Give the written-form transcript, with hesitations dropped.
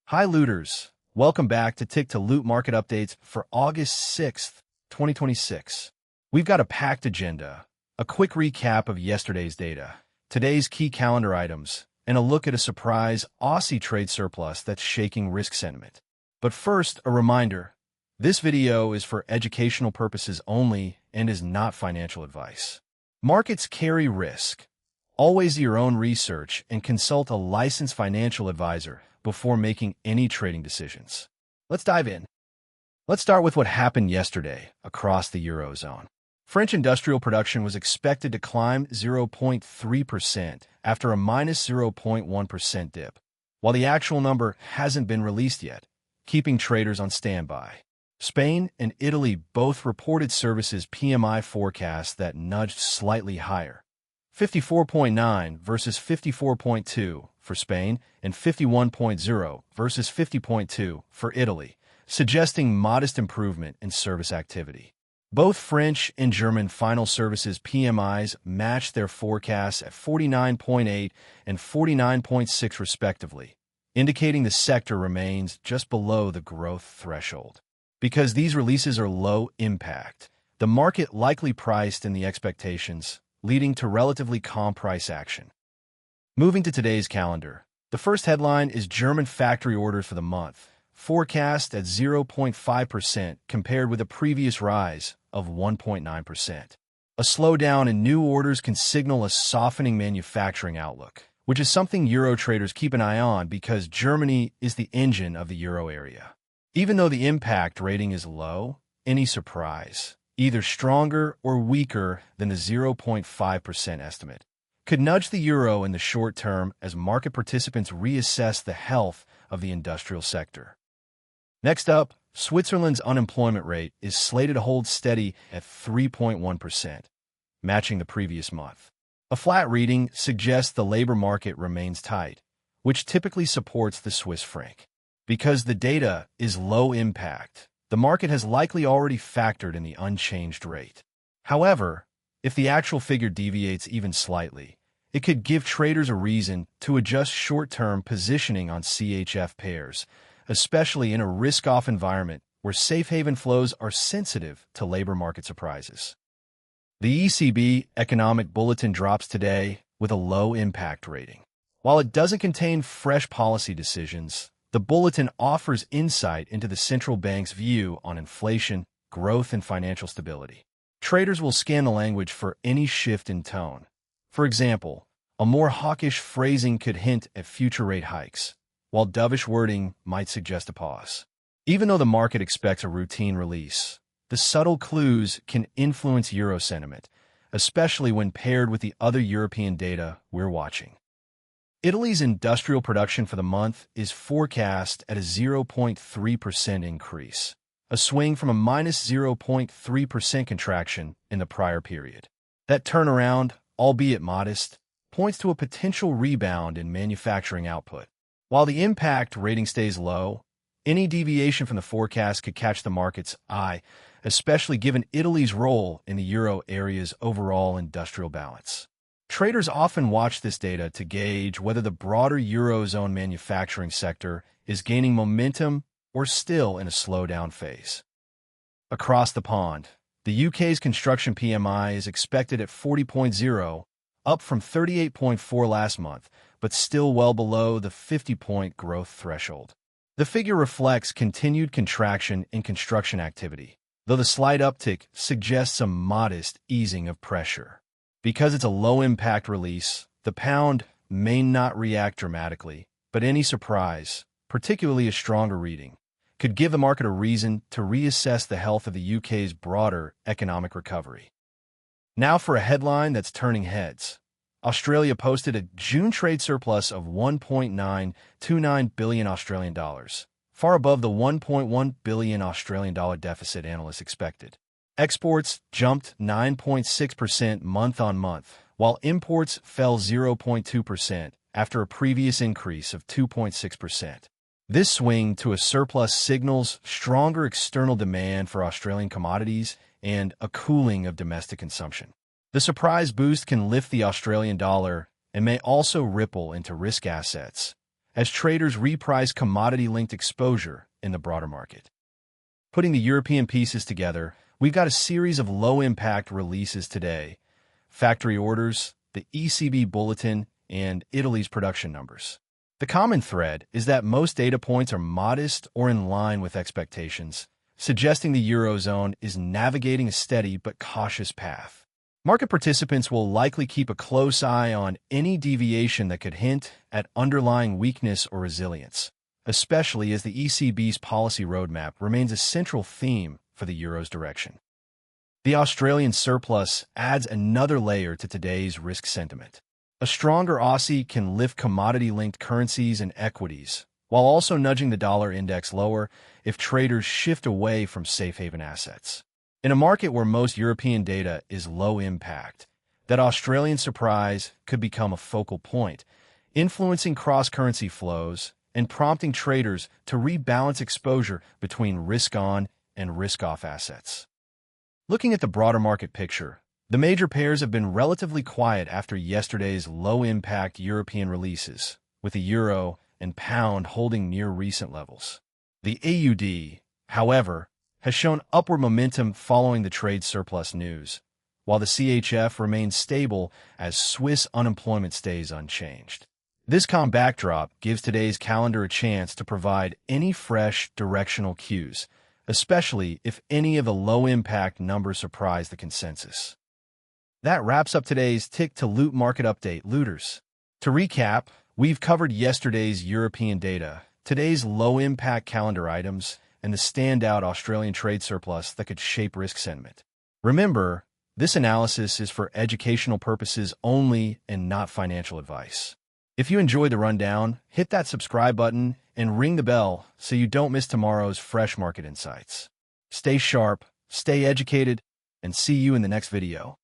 Hi looters, welcome back to Tick to Loot market updates for August 6th, 2026. We've got a packed agenda, a quick recap of yesterday's data, today's key calendar items, and a look at a surprise Aussie trade surplus that's shaking risk sentiment. But first, a reminder, this video is for educational purposes only and is not financial advice. Markets carry risk. Always do your own research and consult a licensed financial advisor before making any trading decisions. Let's dive in. Let's start with what happened yesterday across the Eurozone. French industrial production was expected to climb 0.3% after a minus 0.1% dip, while the actual number hasn't been released yet, keeping traders on standby. Spain and Italy both reported services PMI forecasts that nudged slightly higher. 54.9 versus 54.2 for Spain and 51.0 versus 50.2 for Italy, suggesting modest improvement in service activity. Both French and German final services PMIs matched their forecasts at 49.8 and 49.6 respectively, indicating the sector remains just below the growth threshold. Because these releases are low impact, the market likely priced in the expectations, leading to relatively calm price action. Moving to today's calendar, the first headline is German factory orders for the month, forecast at 0.5% compared with a previous rise of 1.9%. A slowdown in new orders can signal a softening manufacturing outlook, which is something Euro traders keep an eye on because Germany is the engine of the Euro area. Even though the impact rating is low, any surprise, either stronger or weaker than the 0.5% estimate, could nudge the euro in the short term as market participants reassess the health of the industrial sector. Next up, Switzerland's unemployment rate is slated to hold steady at 3.1%, matching the previous month. A flat reading suggests the labor market remains tight, which typically supports the Swiss franc. Because the data is low impact, the market has likely already factored in the unchanged rate. However, if the actual figure deviates even slightly, it could give traders a reason to adjust short-term positioning on CHF pairs, especially in a risk-off environment where safe haven flows are sensitive to labor market surprises. The ECB Economic Bulletin drops today with a low impact rating. While it doesn't contain fresh policy decisions, the bulletin offers insight into the central bank's view on inflation, growth, and financial stability. Traders will scan the language for any shift in tone. For example, a more hawkish phrasing could hint at future rate hikes, while dovish wording might suggest a pause. Even though the market expects a routine release, the subtle clues can influence euro sentiment, especially when paired with the other European data we're watching. Italy's industrial production for the month is forecast at a 0.3% increase, a swing from a minus 0.3% contraction in the prior period. That turnaround, albeit modest, points to a potential rebound in manufacturing output. While the impact rating stays low, any deviation from the forecast could catch the market's eye, especially given Italy's role in the euro area's overall industrial balance. Traders often watch this data to gauge whether the broader Eurozone manufacturing sector is gaining momentum or still in a slowdown phase. Across the pond, the UK's construction PMI is expected at 40.0, up from 38.4 last month, but still well below the 50-point growth threshold. The figure reflects continued contraction in construction activity, though the slight uptick suggests some modest easing of pressure. Because it's a low-impact release, the pound may not react dramatically, but any surprise, particularly a stronger reading, could give the market a reason to reassess the health of the UK's broader economic recovery. Now for a headline that's turning heads. Australia posted a June trade surplus of 1.929 billion Australian dollars, far above the 1.1 billion Australian dollar deficit analysts expected. Exports jumped 9.6% month-on-month, while imports fell 0.2% after a previous increase of 2.6%. This swing to a surplus signals stronger external demand for Australian commodities and a cooling of domestic consumption. The surprise boost can lift the Australian dollar and may also ripple into risk assets, as traders reprice commodity-linked exposure in the broader market. Putting the European pieces together, we've got a series of low-impact releases today: factory orders, the ECB bulletin, and Italy's production numbers. The common thread is that most data points are modest or in line with expectations, suggesting the Eurozone is navigating a steady but cautious path. Market participants will likely keep a close eye on any deviation that could hint at underlying weakness or resilience, especially as the ECB's policy roadmap remains a central theme for the euro's direction. The Australian surplus adds another layer to today's risk sentiment. A stronger Aussie can lift commodity-linked currencies and equities, while also nudging the dollar index lower if traders shift away from safe haven assets. In a market where most European data is low impact, that Australian surprise could become a focal point, influencing cross-currency flows and prompting traders to rebalance exposure between risk-on and risk-off assets. Looking at the broader market picture, the major pairs have been relatively quiet after yesterday's low-impact European releases, with the euro and pound holding near recent levels. The AUD, however, has shown upward momentum following the trade surplus news, while the CHF remains stable as Swiss unemployment stays unchanged. This calm backdrop gives today's calendar a chance to provide any fresh directional cues, especially if any of the low-impact numbers surprise the consensus. That wraps up today's Tick to Loot market update, looters. To recap, we've covered yesterday's European data, today's low-impact calendar items, and the standout Australian trade surplus that could shape risk sentiment. Remember, this analysis is for educational purposes only and not financial advice. If you enjoyed the rundown, hit that subscribe button and ring the bell so you don't miss tomorrow's fresh market insights. Stay sharp, stay educated, and see you in the next video.